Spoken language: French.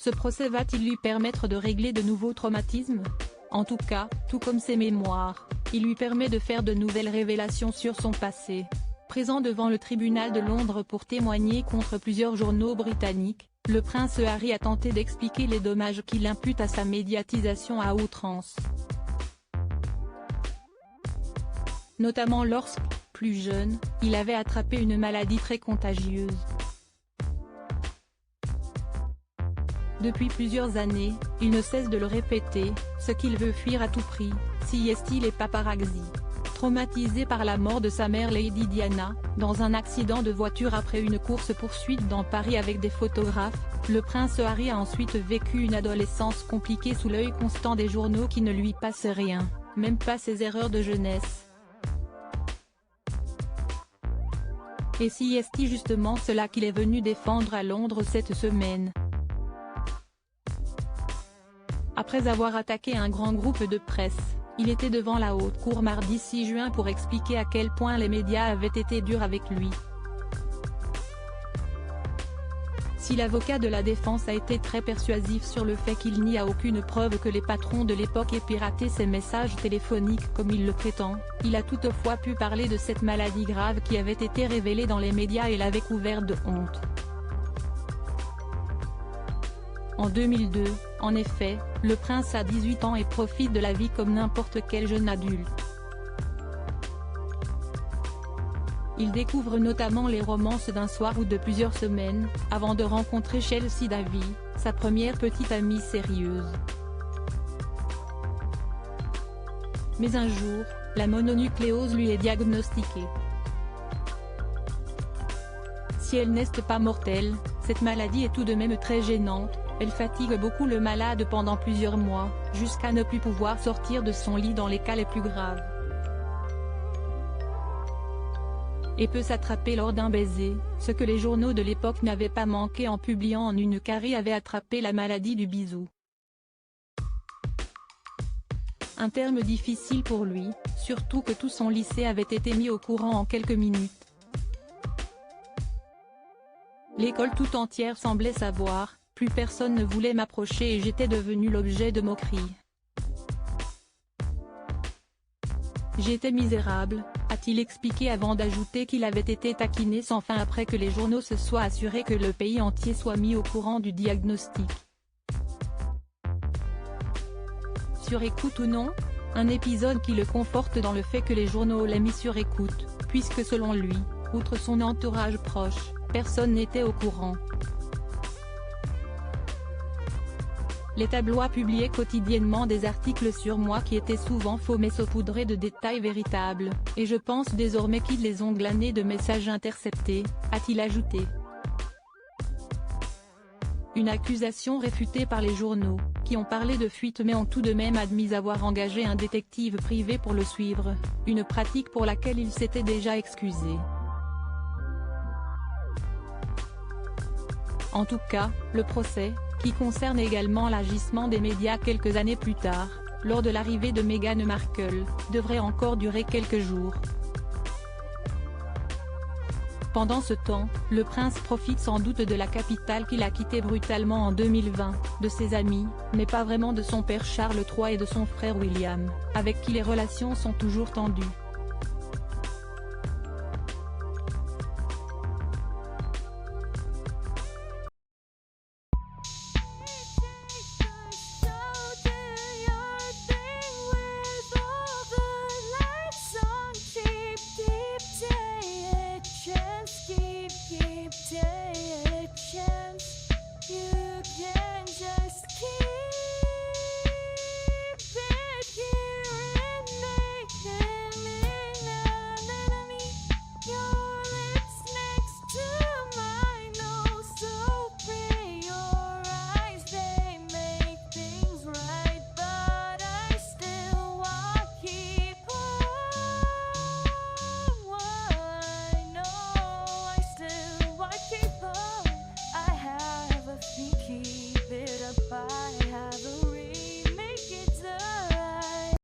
Ce procès va-t-il lui permettre de régler de nouveaux traumatismes? En tout cas, tout comme ses mémoires, il lui permet de faire de nouvelles révélations sur son passé. Présent devant le tribunal de Londres pour témoigner contre plusieurs journaux britanniques, le prince Harry a tenté d'expliquer les dommages qu'il impute à sa médiatisation à outrance. Notamment lorsque, plus jeune, il avait attrapé une maladie très contagieuse. Depuis plusieurs années, il ne cesse de le répéter, ce qu'il veut fuir à tout prix, est-il les paparazzi. Traumatisé par la mort de sa mère Lady Diana, dans un accident de voiture après une course-poursuite dans Paris avec des photographes, le prince Harry a ensuite vécu une adolescence compliquée sous l'œil constant des journaux qui ne lui passaient rien, même pas ses erreurs de jeunesse. Et est justement cela qu'il est venu défendre à Londres cette semaine. Après avoir attaqué un grand groupe de presse, il était devant la haute cour mardi 6 juin pour expliquer à quel point les médias avaient été durs avec lui. Si l'avocat de la défense a été très persuasif sur le fait qu'il n'y a aucune preuve que les patrons de l'époque aient piraté ses messages téléphoniques comme il le prétend, il a toutefois pu parler de cette maladie grave qui avait été révélée dans les médias et l'avait couvert de honte. En 2002, en effet, le prince a 18 ans et profite de la vie comme n'importe quel jeune adulte. Il découvre notamment les romances d'un soir ou de plusieurs semaines, avant de rencontrer Chelsea Davy, sa première petite amie sérieuse. Mais un jour, la mononucléose lui est diagnostiquée. Si elle n'est pas mortelle, cette maladie est tout de même très gênante, elle fatigue beaucoup le malade pendant plusieurs mois, jusqu'à ne plus pouvoir sortir de son lit dans les cas les plus graves. Et peut s'attraper lors d'un baiser, ce que les journaux de l'époque n'avaient pas manqué en publiant en une qu'Harry avait attrapé la maladie du bisou. Un terme difficile pour lui, surtout que tout son lycée avait été mis au courant en quelques minutes. L'école tout entière semblait savoir, plus personne ne voulait m'approcher et j'étais devenu l'objet de moqueries. J'étais misérable, a-t-il expliqué avant d'ajouter qu'il avait été taquiné sans fin après que les journaux se soient assurés que le pays entier soit mis au courant du diagnostic. Sur écoute ou non? Un épisode qui le conforte dans le fait que les journaux l'aient mis sur écoute, puisque selon lui, outre son entourage proche, personne n'était au courant. Les tabloïds publiaient quotidiennement des articles sur moi qui étaient souvent faux mais saupoudrés de détails véritables, et je pense désormais qu'ils les ont glanés de messages interceptés, a-t-il ajouté. Une accusation réfutée par les journaux, qui ont parlé de fuite mais ont tout de même admis avoir engagé un détective privé pour le suivre, une pratique pour laquelle il s'était déjà excusé. En tout cas, le procès, qui concerne également l'agissement des médias quelques années plus tard, lors de l'arrivée de Meghan Markle, devrait encore durer quelques jours. Pendant ce temps, le prince profite sans doute de la capitale qu'il a quittée brutalement en 2020, de ses amis, mais pas vraiment de son père Charles III et de son frère William, avec qui les relations sont toujours tendues.